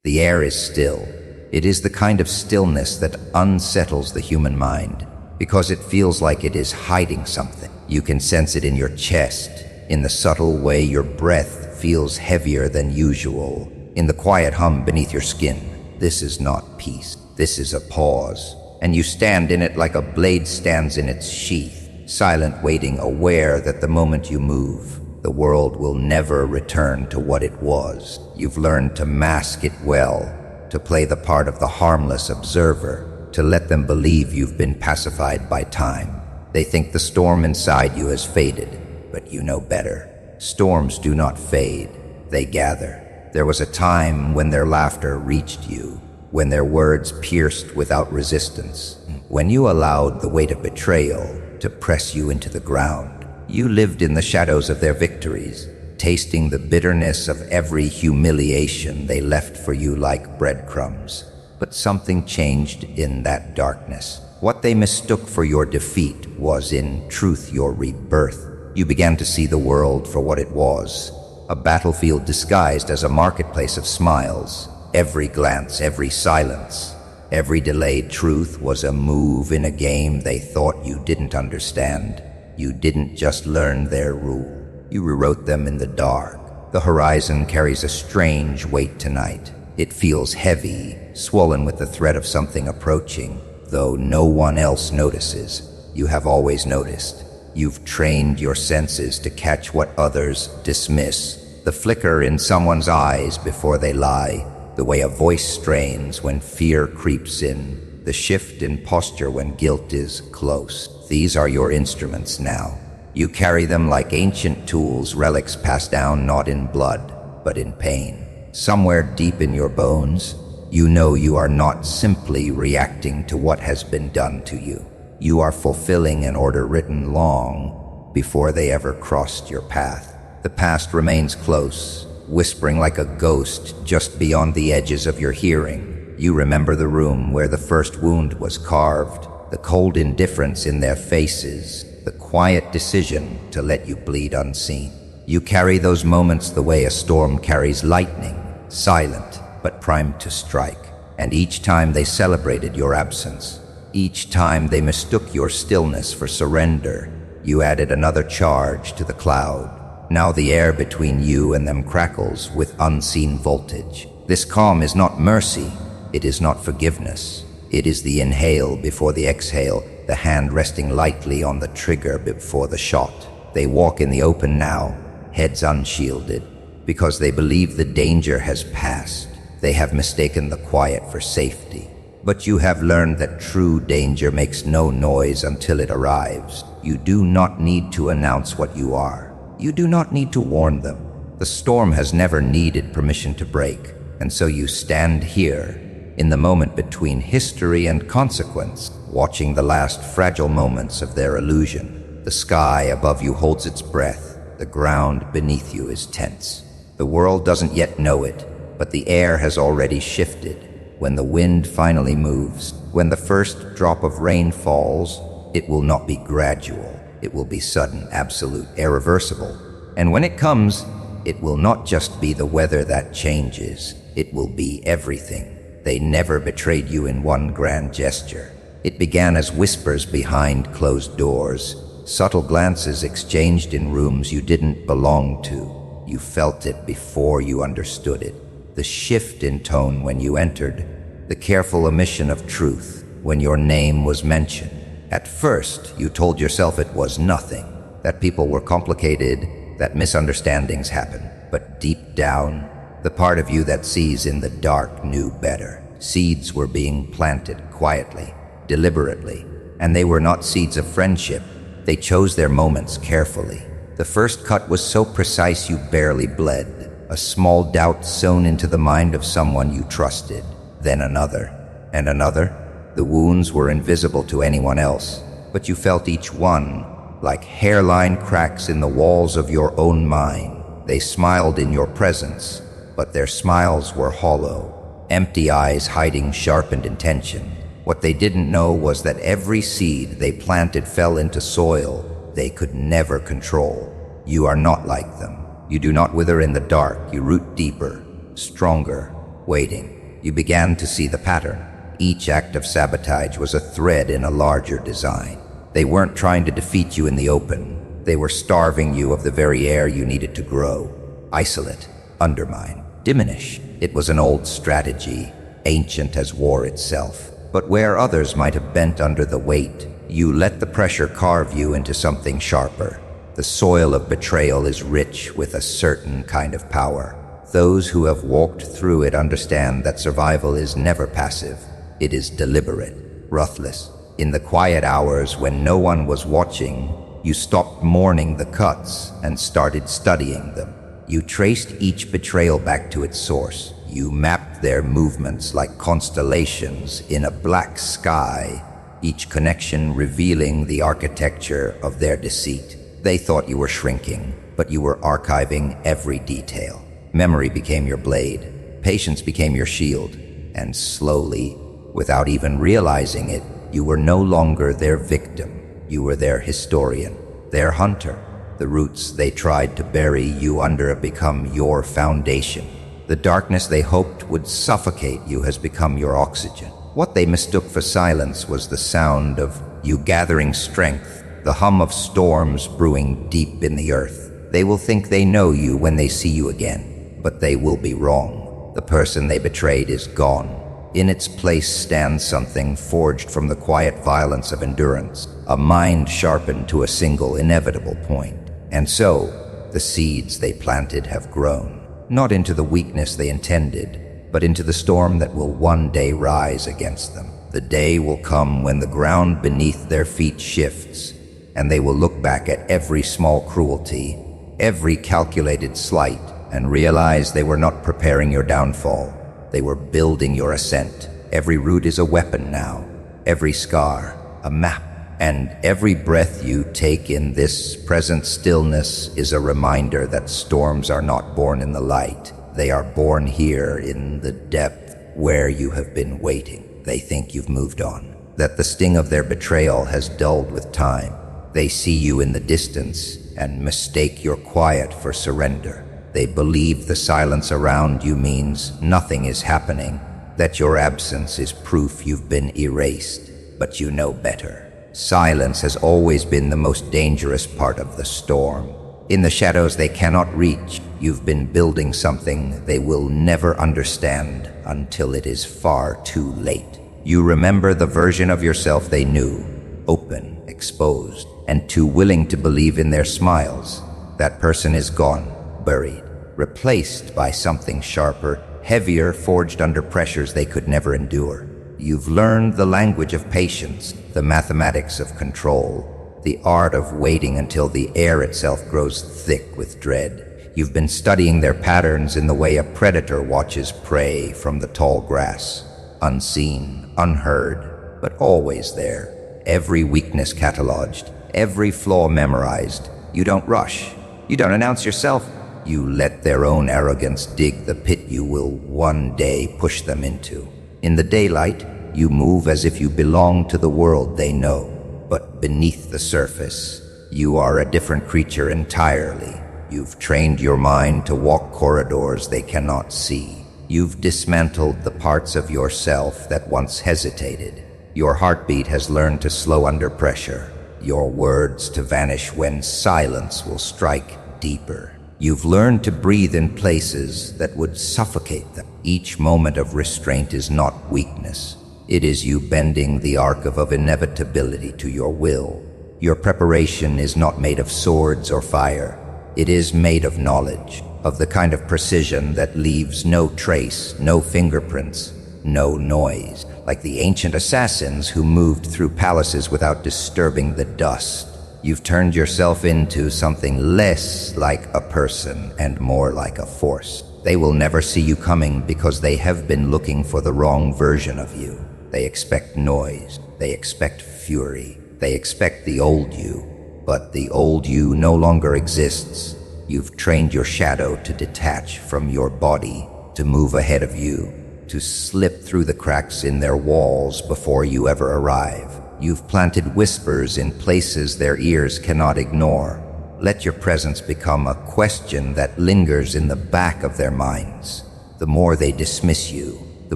The air is still. It is the kind of stillness that unsettles the human mind, because it feels like it is hiding something. You can sense it in your chest, in the subtle way your breath feels heavier than usual, in the quiet hum beneath your skin. This is not peace. This is a pause, and you stand in it like a blade stands in its sheath, silent, waiting, aware that the moment you move, the world will never return to what it was. You've learned to mask it well, to play the part of the harmless observer, to let them believe you've been pacified by time. They think the storm inside you has faded, but you know better. Storms do not fade, they gather. There was a time when their laughter reached you, when their words pierced without resistance, when you allowed the weight of betrayal to press you into the ground. You lived in the shadows of their victories, tasting the bitterness of every humiliation they left for you like breadcrumbs. But something changed in that darkness. What they mistook for your defeat was in truth your rebirth. You began to see the world for what it was, a battlefield disguised as a marketplace of smiles. Every glance, every silence, every delayed truth was a move in a game they thought you didn't understand. You didn't just learn their rule, you rewrote them in the dark. The horizon carries a strange weight tonight. It feels heavy, swollen with the threat of something approaching, though no one else notices. You have always noticed. You've trained your senses to catch what others dismiss. The flicker in someone's eyes before they lie, the way a voice strains when fear creeps in, the shift in posture when guilt is close. These are your instruments now. You carry them like ancient tools, relics passed down not in blood, but in pain. Somewhere deep in your bones, you know you are not simply reacting to what has been done to you. You are fulfilling an order written long before they ever crossed your path. The past remains close, whispering like a ghost just beyond the edges of your hearing. You remember the room where the first wound was carved, the cold indifference in their faces, the quiet decision to let you bleed unseen. You carry those moments the way a storm carries lightning, silent but primed to strike. And each time they celebrated your absence, each time they mistook your stillness for surrender, you added another charge to the cloud. Now the air between you and them crackles with unseen voltage. This calm is not mercy, it is not forgiveness. It is the inhale before the exhale, the hand resting lightly on the trigger before the shot. They walk in the open now, heads unshielded, because they believe the danger has passed. They have mistaken the quiet for safety. But you have learned that true danger makes no noise until it arrives. You do not need to announce what you are. You do not need to warn them. The storm has never needed permission to break, and so you stand here, in the moment between history and consequence, watching the last fragile moments of their illusion. The sky above you holds its breath. The ground beneath you is tense. The world doesn't yet know it, but the air has already shifted. When the wind finally moves, when the first drop of rain falls, it will not be gradual. It will be sudden, absolute, irreversible. And when it comes, it will not just be the weather that changes. It will be everything. They never betrayed you in one grand gesture. It began as whispers behind closed doors, subtle glances exchanged in rooms you didn't belong to. You felt it before you understood it. The shift in tone when you entered, the careful omission of truth when your name was mentioned. At first, you told yourself it was nothing, that people were complicated, that misunderstandings happen. But deep down, the part of you that sees in the dark knew better. Seeds were being planted quietly, deliberately, and they were not seeds of friendship. They chose their moments carefully. The first cut was so precise you barely bled, a small doubt sown into the mind of someone you trusted. Then another, and another. The wounds were invisible to anyone else, but you felt each one like hairline cracks in the walls of your own mind. They smiled in your presence, but their smiles were hollow, empty eyes hiding sharpened intention. What they didn't know was that every seed they planted fell into soil they could never control. You are not like them. You do not wither in the dark. You root deeper, stronger, waiting. You began to see the pattern. Each act of sabotage was a thread in a larger design. They weren't trying to defeat you in the open. They were starving you of the very air you needed to grow. Isolate, undermine, diminish. It was an old strategy, ancient as war itself. But where others might have bent under the weight, you let the pressure carve you into something sharper. The soil of betrayal is rich with a certain kind of power. Those who have walked through it understand that survival is never passive. It is deliberate, ruthless. In the quiet hours when no one was watching, you stopped mourning the cuts and started studying them. You traced each betrayal back to its source. You mapped their movements like constellations in a black sky, each connection revealing the architecture of their deceit. They thought you were shrinking, but you were archiving every detail. Memory became your blade, patience became your shield, and slowly, without even realizing it, you were no longer their victim. You were their historian, their hunter. The roots they tried to bury you under have become your foundation. The darkness they hoped would suffocate you has become your oxygen. What they mistook for silence was the sound of you gathering strength, the hum of storms brewing deep in the earth. They will think they know you when they see you again, but they will be wrong. The person they betrayed is gone. In its place stands something forged from the quiet violence of endurance, a mind sharpened to a single inevitable point. And so, the seeds they planted have grown, not into the weakness they intended, but into the storm that will one day rise against them. The day will come when the ground beneath their feet shifts, and they will look back at every small cruelty, every calculated slight, and realize they were not preparing your downfall. They were building your ascent. Every root is a weapon now, every scar a map, and every breath you take in this present stillness is a reminder that storms are not born in the light. They are born here in the depth where you have been waiting. They think you've moved on, that the sting of their betrayal has dulled with time. They see you in the distance and mistake your quiet for surrender. They believe the silence around you means nothing is happening, that your absence is proof you've been erased. But you know better. Silence has always been the most dangerous part of the storm. In the shadows they cannot reach, you've been building something they will never understand until it is far too late. You remember the version of yourself they knew, open, exposed, and too willing to believe in their smiles. That person is gone, buried, replaced by something sharper, heavier, forged under pressures they could never endure. You've learned the language of patience, the mathematics of control, the art of waiting until the air itself grows thick with dread. You've been studying their patterns in the way a predator watches prey from the tall grass, unseen, unheard, but always there. Every weakness cataloged, every flaw memorized. You don't rush. You don't announce yourself. You let their own arrogance dig the pit you will one day push them into. In the daylight, you move as if you belong to the world they know. But beneath the surface, you are a different creature entirely. You've trained your mind to walk corridors they cannot see. You've dismantled the parts of yourself that once hesitated. Your heartbeat has learned to slow under pressure, your words to vanish when silence will strike deeper. You've learned to breathe in places that would suffocate them. Each moment of restraint is not weakness. It is you bending the arc of inevitability to your will. Your preparation is not made of swords or fire. It is made of knowledge, of the kind of precision that leaves no trace, no fingerprints, no noise, like the ancient assassins who moved through palaces without disturbing the dust. You've turned yourself into something less like a person and more like a force. They will never see you coming because they have been looking for the wrong version of you. They expect noise. They expect fury. They expect the old you. But the old you no longer exists. You've trained your shadow to detach from your body, to move ahead of you, to slip through the cracks in their walls before you ever arrive. You've planted whispers in places their ears cannot ignore. Let your presence become a question that lingers in the back of their minds. The more they dismiss you, the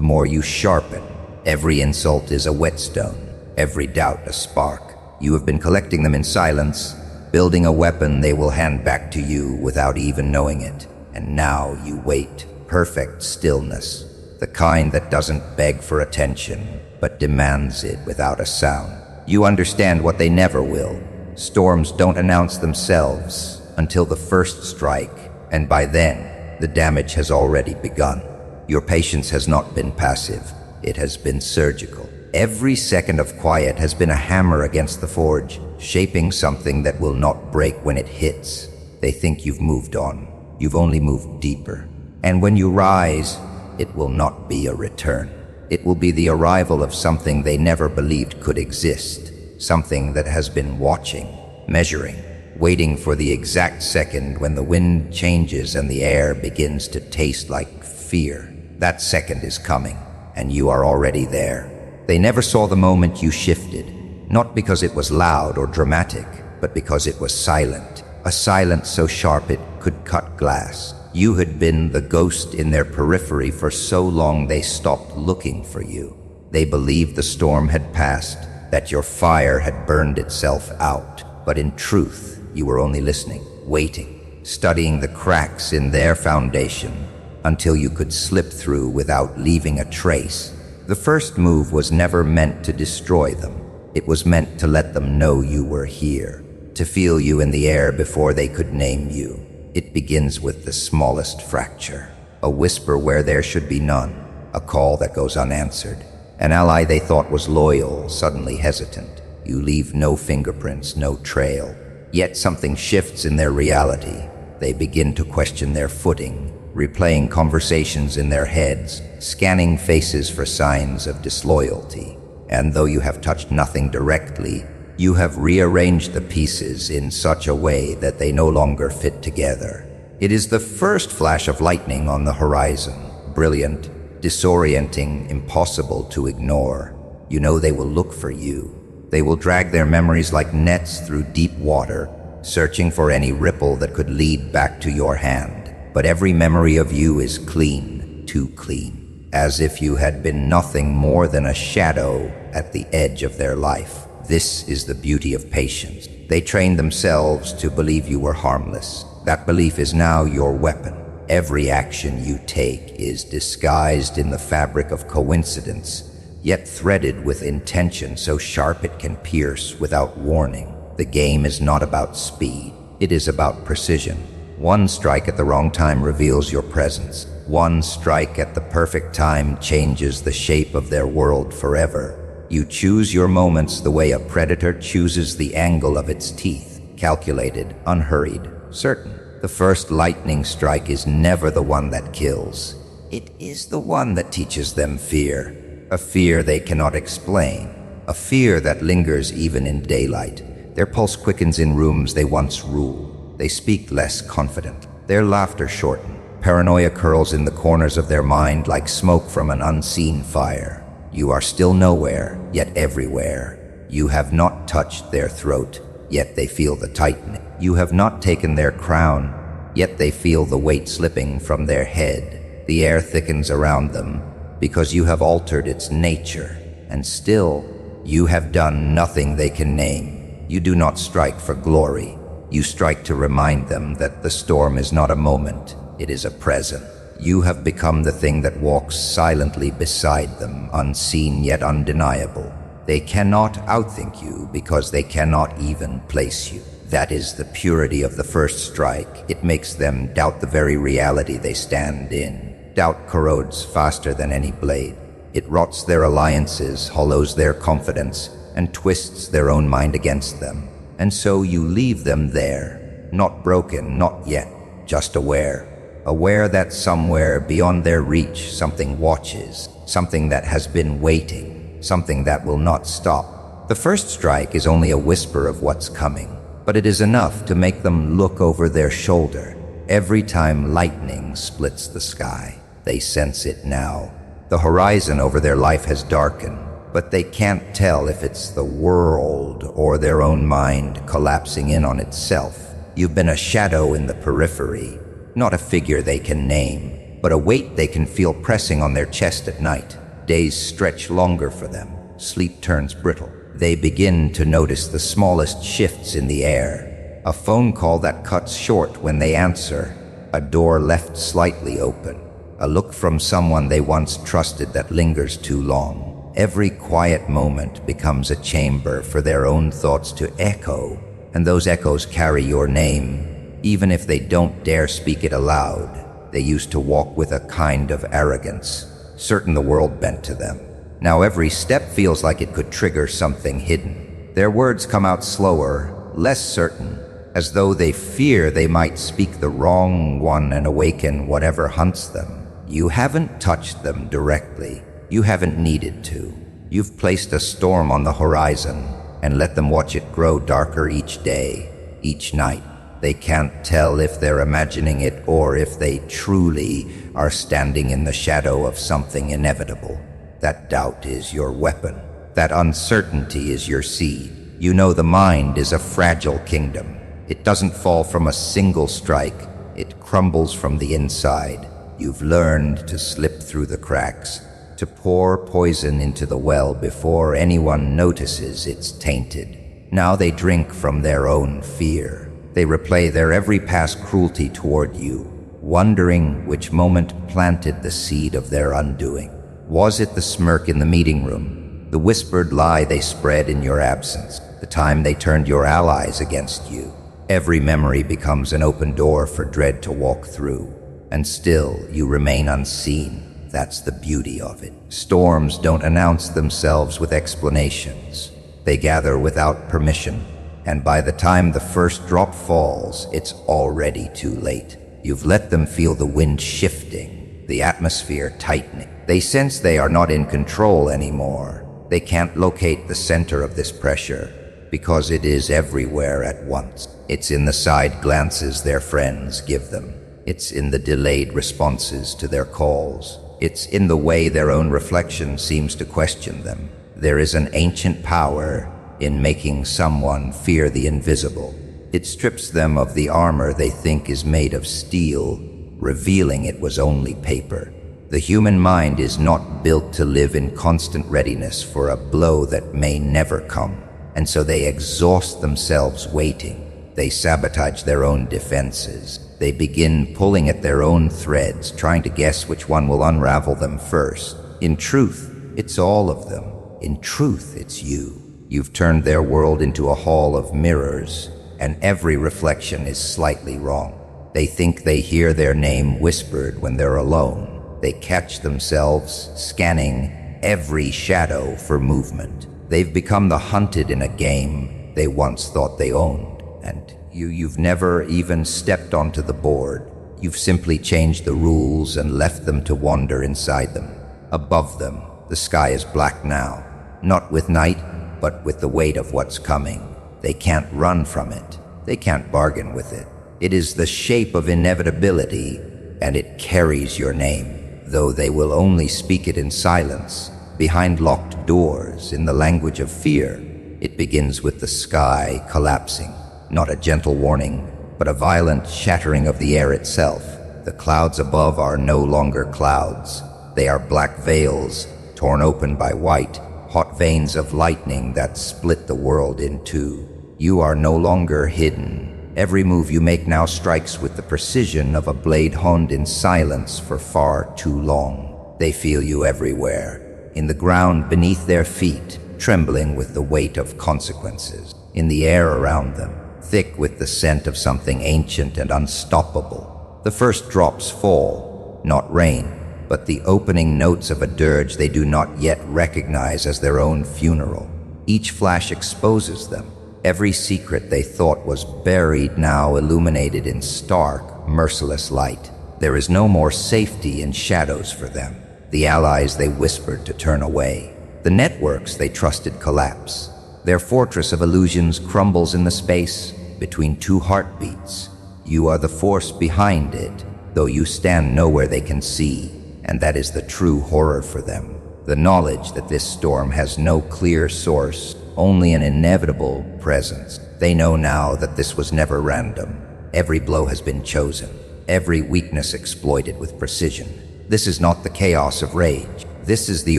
more you sharpen. Every insult is a whetstone, every doubt a spark. You have been collecting them in silence, building a weapon they will hand back to you without even knowing it. And now you wait, perfect stillness, the kind that doesn't beg for attention, but demands it without a sound. You understand what they never will. Storms don't announce themselves until the first strike, and by then, the damage has already begun. Your patience has not been passive, it has been surgical. Every second of quiet has been a hammer against the forge, shaping something that will not break when it hits. They think you've moved on. You've only moved deeper. And when you rise, it will not be a return. It will be the arrival of something they never believed could exist. Something that has been watching, measuring, waiting for the exact second when the wind changes and the air begins to taste like fear. That second is coming, and you are already there. They never saw the moment you shifted, not because it was loud or dramatic, but because it was silent. A silence so sharp it could cut glass. You had been the ghost in their periphery for so long they stopped looking for you. They believed the storm had passed, that your fire had burned itself out. But in truth, you were only listening, waiting, studying the cracks in their foundation until you could slip through without leaving a trace. The first move was never meant to destroy them. It was meant to let them know you were here, to feel you in the air before they could name you. It begins with the smallest fracture, a whisper where there should be none, a call that goes unanswered. An ally they thought was loyal, suddenly hesitant. You leave no fingerprints, no trail. Yet something shifts in their reality. They begin to question their footing, replaying conversations in their heads, scanning faces for signs of disloyalty. And though you have touched nothing directly, you have rearranged the pieces in such a way that they no longer fit together. It is the first flash of lightning on the horizon, brilliant, disorienting, impossible to ignore. You know they will look for you. They will drag their memories like nets through deep water, searching for any ripple that could lead back to your hand. But every memory of you is clean, too clean, as if you had been nothing more than a shadow at the edge of their life. This is the beauty of patience. They trained themselves to believe you were harmless. That belief is now your weapon. Every action you take is disguised in the fabric of coincidence, yet threaded with intention so sharp it can pierce without warning. The game is not about speed. It is about precision. One strike at the wrong time reveals your presence. One strike at the perfect time changes the shape of their world forever. You choose your moments the way a predator chooses the angle of its teeth, calculated, unhurried, certain. The first lightning strike is never the one that kills. It is the one that teaches them fear, a fear they cannot explain, a fear that lingers even in daylight. Their pulse quickens in rooms they once ruled. They speak less confident. Their laughter shortened. Paranoia curls in the corners of their mind like smoke from an unseen fire. You are still nowhere, yet everywhere. You have not touched their throat, yet they feel the tightening. You have not taken their crown, yet they feel the weight slipping from their head. The air thickens around them because you have altered its nature, and still you have done nothing they can name. You do not strike for glory. You strike to remind them that the storm is not a moment, it is a present. You have become the thing that walks silently beside them, unseen yet undeniable. They cannot outthink you because they cannot even place you. That is the purity of the first strike. It makes them doubt the very reality they stand in. Doubt corrodes faster than any blade. It rots their alliances, hollows their confidence, and twists their own mind against them. And so you leave them there, not broken, not yet, just aware. Aware that somewhere beyond their reach something watches, something that has been waiting, something that will not stop. The first strike is only a whisper of what's coming, but it is enough to make them look over their shoulder. Every time lightning splits the sky, they sense it now. The horizon over their life has darkened, but they can't tell if it's the world or their own mind collapsing in on itself. You've been a shadow in the periphery, not a figure they can name. but a weight they can feel pressing on their chest at night. Days stretch longer for them. Sleep turns brittle. They begin to notice the smallest shifts in the air. A phone call that cuts short when they answer. A door left slightly open. A look from someone they once trusted that lingers too long. Every quiet moment becomes a chamber for their own thoughts to echo, and those echoes carry your name, even if they don't dare speak it aloud. They used to walk with a kind of arrogance, certain the world bent to them. Now every step feels like it could trigger something hidden. Their words come out slower, less certain, as though they fear they might speak the wrong one and awaken whatever hunts them. You haven't touched them directly. You haven't needed to. You've placed a storm on the horizon and let them watch it grow darker each day, each night. They can't tell if they're imagining it or if they truly are standing in the shadow of something inevitable. That doubt is your weapon. That uncertainty is your seed. You know the mind is a fragile kingdom. It doesn't fall from a single strike. It crumbles from the inside. You've learned to slip through the cracks, to pour poison into the well before anyone notices it's tainted. Now they drink from their own fear. They replay their every past cruelty toward you, wondering which moment planted the seed of their undoing. Was it the smirk in the meeting room, the whispered lie they spread in your absence, the time they turned your allies against you? Every memory becomes an open door for dread to walk through, and still you remain unseen. That's the beauty of it. Storms don't announce themselves with explanations. They gather without permission, and by the time the first drop falls, it's already too late. You've let them feel the wind shifting, the atmosphere tightening. They sense they are not in control anymore. They can't locate the center of this pressure because it is everywhere at once. It's in the side glances their friends give them. It's in the delayed responses to their calls. It's in the way their own reflection seems to question them. There is an ancient power in making someone fear the invisible. It strips them of the armor they think is made of steel, revealing it was only paper. The human mind is not built to live in constant readiness for a blow that may never come, and so they exhaust themselves waiting. They sabotage their own defenses. They begin pulling at their own threads, trying to guess which one will unravel them first. In truth, it's all of them. In truth, it's you. You've turned their world into a hall of mirrors, and every reflection is slightly wrong. They think they hear their name whispered when they're alone. They catch themselves scanning every shadow for movement. They've become the hunted in a game they once thought they owned. And you've never even stepped onto the board. You've simply changed the rules and left them to wander inside them. Above them, the sky is black now, not with night, but with the weight of what's coming. They can't run from it. They can't bargain with it. It is the shape of inevitability, and it carries your name. Though they will only speak it in silence, behind locked doors, in the language of fear. It begins with the sky collapsing, not a gentle warning, but a violent shattering of the air itself. The clouds above are no longer clouds. They are black veils, torn open by white, hot veins of lightning that split the world in two. You are no longer hidden. Every move you make now strikes with the precision of a blade honed in silence for far too long. They feel you everywhere, in the ground beneath their feet, trembling with the weight of consequences, in the air around them, thick with the scent of something ancient and unstoppable. The first drops fall, not rain, but the opening notes of a dirge they do not yet recognize as their own funeral. Each flash exposes them. Every secret they thought was buried now illuminated in stark, merciless light. There is no more safety in shadows for them. The allies they whispered to turn away. The networks they trusted collapse. Their fortress of illusions crumbles in the space between two heartbeats. You are the force behind it, though you stand nowhere they can see, and that is the true horror for them. The knowledge that this storm has no clear source, only an inevitable presence. They know now that this was never random. Every blow has been chosen. every weakness exploited with precision. This is not the chaos of rage. This is the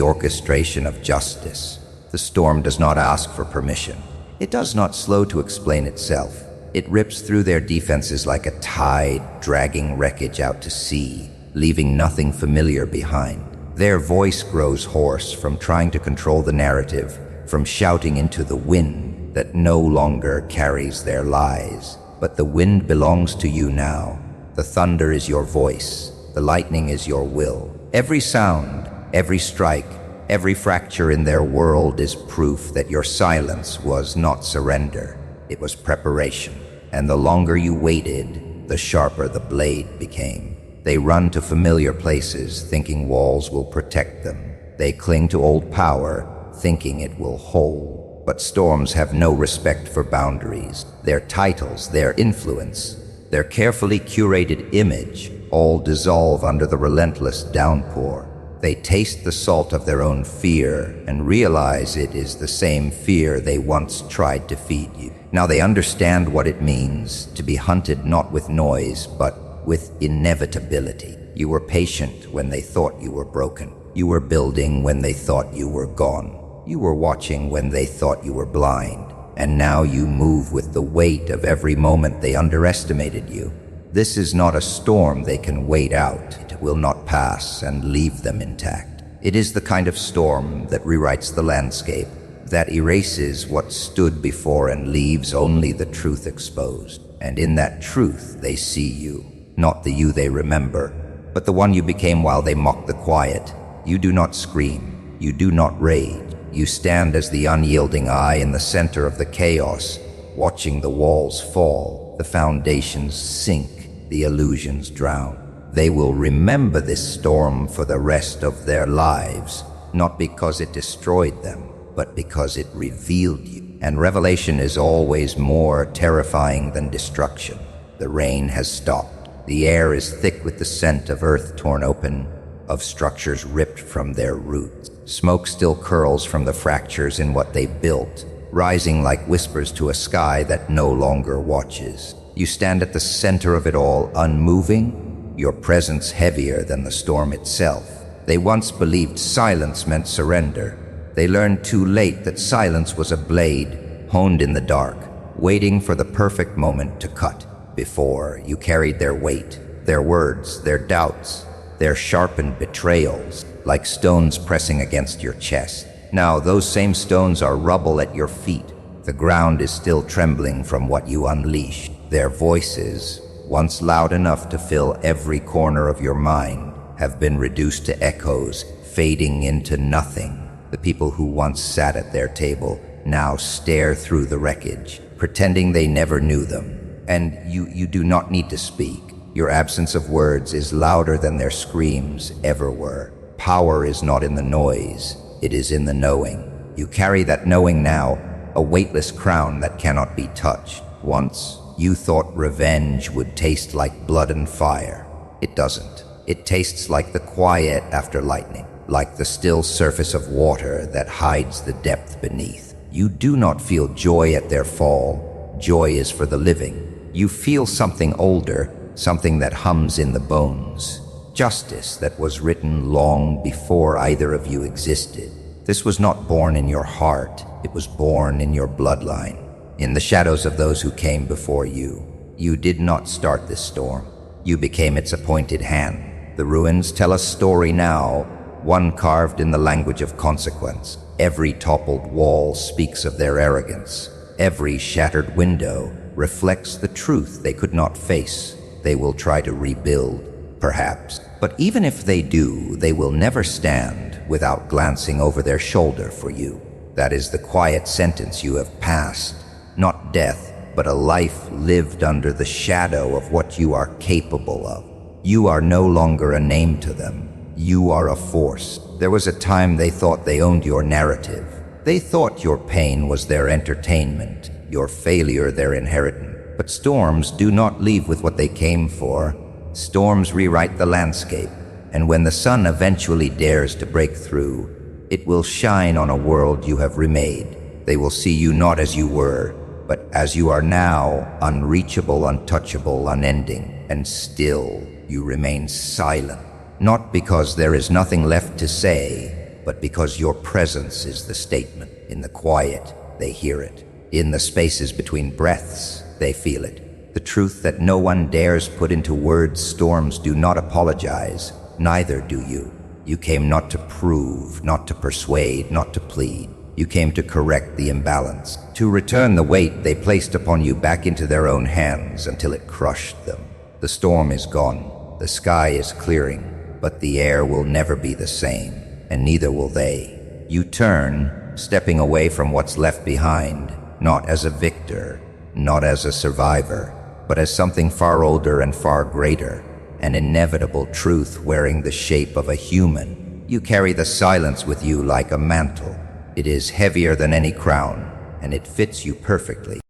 orchestration of justice. The storm does not ask for permission. It does not slow to explain itself. It rips through their defenses like a tide, dragging wreckage out to sea, leaving nothing familiar behind. Their voice grows hoarse from trying to control the narrative, from shouting into the wind that no longer carries their lies. But the wind belongs to you now. The thunder is your voice. The lightning is your will. Every sound, every strike, every fracture in their world is proof that your silence was not surrender. It was preparation. And the longer you waited, the sharper the blade became. They run to familiar places, thinking walls will protect them. They cling to old power, thinking it will hold. But storms have no respect for boundaries. Their titles, their influence, their carefully curated image all dissolve under the relentless downpour. They taste the salt of their own fear and realize it is the same fear they once tried to feed you. Now they understand what it means to be hunted not with noise, but with inevitability. You were patient when they thought you were broken. You were building when they thought you were gone. You were watching when they thought you were blind. And now you move with the weight of every moment they underestimated you. This is not a storm they can wait out. It will not pass and leave them intact. It is the kind of storm that rewrites the landscape, that erases what stood before and leaves only the truth exposed. And in that truth they see you, not the you they remember, but the one you became while they mocked the quiet. You do not scream. You do not rage. You stand as the unyielding eye in the center of the chaos, watching the walls fall, the foundations sink, the illusions drown. They will remember this storm for the rest of their lives, not because it destroyed them, but because it revealed you. And revelation is always more terrifying than destruction. The rain has stopped. The air is thick with the scent of earth torn open, of structures ripped from their roots. Smoke still curls from the fractures in what they built, rising like whispers to a sky that no longer watches. You stand at the center of it all, unmoving, your presence heavier than the storm itself. They once believed silence meant surrender. They learned too late that silence was a blade, honed in the dark, waiting for the perfect moment to cut. Before, you carried their weight, their words, their doubts, their sharpened betrayals, like stones pressing against your chest. Now those same stones are rubble at your feet. The ground is still trembling from what you unleashed. Their voices, once loud enough to fill every corner of your mind, have been reduced to echoes, fading into nothing. The people who once sat at their table now stare through the wreckage, pretending they never knew them. And you do not need to speak. Your absence of words is louder than their screams ever were. Power is not in the noise, it is in the knowing. You carry that knowing now, a weightless crown that cannot be touched. Once, you thought revenge would taste like blood and fire. It doesn't. It tastes like the quiet after lightning, like the still surface of water that hides the depth beneath. You do not feel joy at their fall. Joy is for the living. You feel something older, something that hums in the bones. Justice that was written long before either of you existed. This was not born in your heart, it was born in your bloodline, in the shadows of those who came before you. You did not start this storm. You became its appointed hand. The ruins tell a story now, one carved in the language of consequence. Every toppled wall speaks of their arrogance. Every shattered window reflects the truth they could not face. They will try to rebuild, perhaps. But even if they do, they will never stand without glancing over their shoulder for you. That is the quiet sentence you have passed. Not death, but a life lived under the shadow of what you are capable of. You are no longer a name to them. You are a force. There was a time they thought they owned your narrative. They thought your pain was their entertainment, your failure their inheritance. But storms do not leave with what they came for. Storms rewrite the landscape, and when the sun eventually dares to break through, it will shine on a world you have remade. They will see you not as you were, but as you are now, unreachable, untouchable, unending. and still you remain silent. Not because there is nothing left to say, but because your presence is the statement. In the quiet, they hear it. In the spaces between breaths, they feel it. The truth that no one dares put into words. Storms do not apologize, neither do you. You came not to prove, not to persuade, not to plead. You came to correct the imbalance, to return the weight they placed upon you back into their own hands until it crushed them. The storm is gone, the sky is clearing, but the air will never be the same, and neither will they. You turn, stepping away from what's left behind, not as a victor, not as a survivor, but as something far older and far greater, an inevitable truth wearing the shape of a human. You carry the silence with you like a mantle. It is heavier than any crown, and it fits you perfectly.